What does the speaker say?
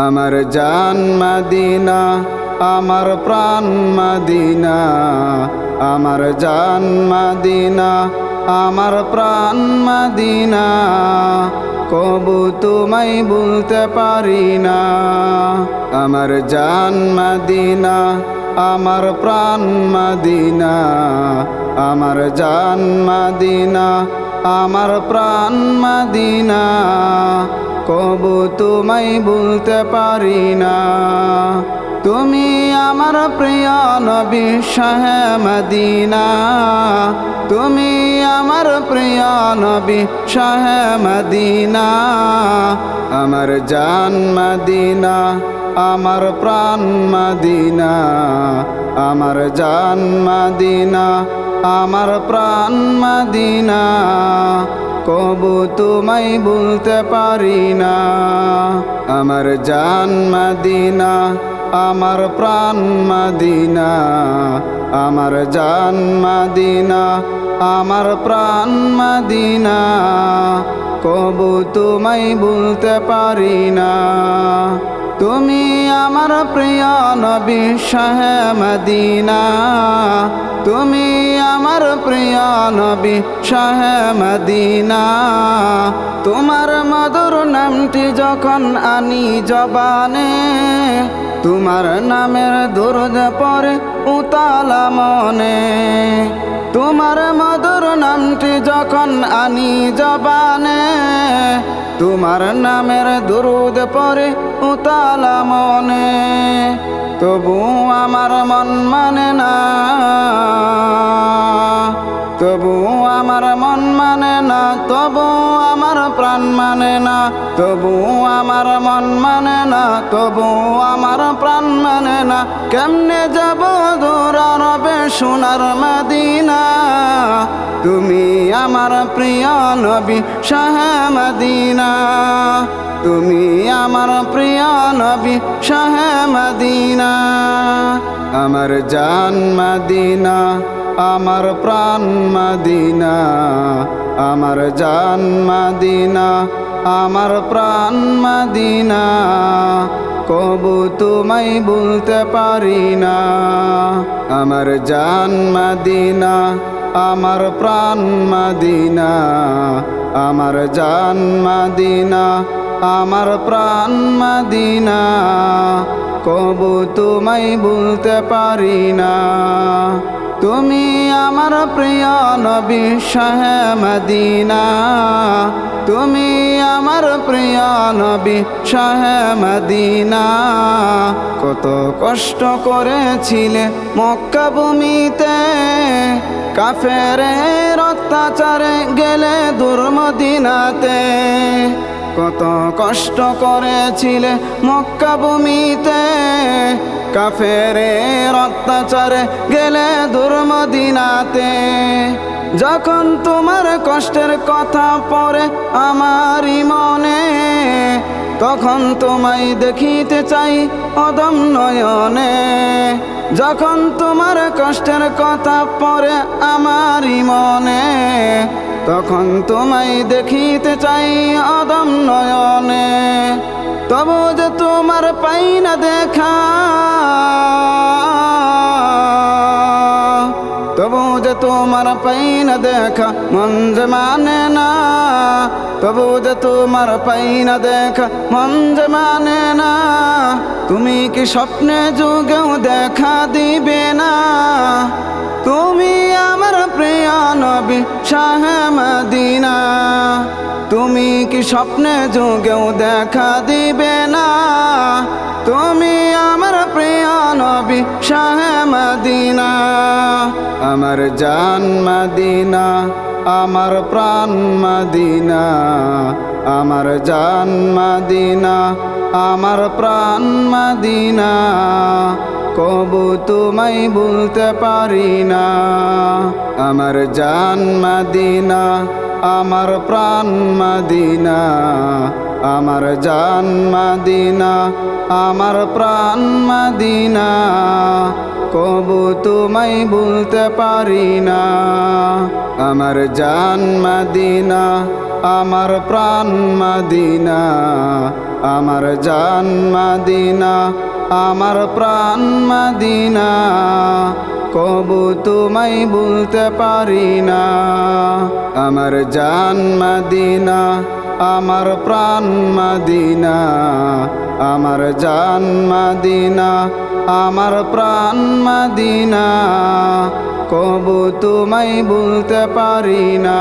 আমার জান মদিনা, আমার প্রাণ মদিনা, আমার জান মদিনা, আমার প্রাণ মদিনা, কবু তোমায় ভুলতে পারি না। আমার জান মদিনা, আমার প্রাণ মদিনা, আমার জান মদিনা, আমার প্রাণ মদিনা, কবু তোমায় ভুলতে পারি না। তুমি আমার প্রিয় নবী শাহে মদিনা, তুমি আমার প্রিয় নবী শাহে মদিনা, আমার জান মদিনা, আমার প্রাণ মদিনা, আমার জান মদিনা, আমার প্রাণ মদিনা, কবু তোমায় ভুলতে পারি না। আমার জান মদিনা, আমার প্রাণ মদিনা, আমার জান মদিনা, আমার প্রাণ মদিনা, কবু তোমায় ভুলতে পারি না। তুমি আমার প্রিয় নবী শাহে মদিনা, তুমি আমার প্রিয় নবী শাহে মদিনা, তোমার মধুর নামটি যখন আনি জবানে, তোমার নামের দরুদ পড়ে উতালা মনে, তোমার মধুর নামটি যখন আনি জবানে, তোমার নামের দরুদ পড়ে উতালা মনে, তবু আমার মন মানে না, তবু আমার মন মানে না, তবু আমার প্রাণ মানে না, তবু আমার মন মানে না, তবু আমার প্রাণ মানে না। কেমনে যাব দূর আরবে সোনার মদিনা, তুমি আমার প্রিয় নবী শাহে মদিনা, তুমি আমার প্রিয় নবী শাহে মদিনা। আমার জান মদিনা, আমার প্রাণ মদিনা, আমার জান মদিনা, আমার প্রাণ মদিনা, কবু তোমায় ভুলতে পারি না। আমার জান মদিনা, আমার প্রাণ মদিনা, আমার জান মদিনা, আমার প্রাণ মদিনা, কবু তোমায় ভুলতে পারি না। তুমি আমার প্রিয় নবী শাহে মদিনা, তুমি আমার প্রিয় নবী শাহে মদিনা, কত কষ্ট করেছিলে মক্কা ভূমিতে, কাফেরের অত্যাচারে গেলে দূর মদিনাতে, কত কষ্ট করেছিলে মক্কা ভূমিতে, কাফেরের অত্যাচারে গেলে দূর মদিনাতে। যখন তোমার কষ্টের কথা পড়ে আমারই মনে, তখন তোমায় দেখিতে চাই অদম নয়নে, যখন তোমার কষ্টের কথা পড়ে আমারই মনে, তখন তোমায় দেখিতে চাই অদম নয়নে, তবু যে তোমার পাই না দেখা, তবু যে তোমার পাই না দেখা, মন যে মানে না, তবু যে তোমার পাই না দেখা, মন যে মানে না। তুমি কি স্বপ্নে যুগেও দেখা দিবে না, তুমি আমার প্রিয় নবী শাহে মদিনা, তুমি কি স্বপ্নে যুগেও দেখা দিবে না, তুমি আমার প্রিয় নবী শাহে মদিনা। আমার জান মদিনা, আমার প্রাণ মদিনা, আমার জান মদিনা, আমার প্রাণ মদিনা, কবু তোমায় ভুলতে পারি না। আমার জান মদিনা, আমার প্রাণ মদিনা, আমার জান মদিনা আমার প্রাণ মদিনা কবু তোমায় ভুলতে পারি না আমার জান মদিনা আমার প্রাণ মদিনা আমার জান মদিনা আমার প্রাণ মদিনা কবু তোমায় ভুলতে পারি না আমার জান মদিনা আমার প্রাণ মদিনা আমার জান মদিনা আমার প্রাণ মদিনা কবু তোমায় ভুলতে পারি না।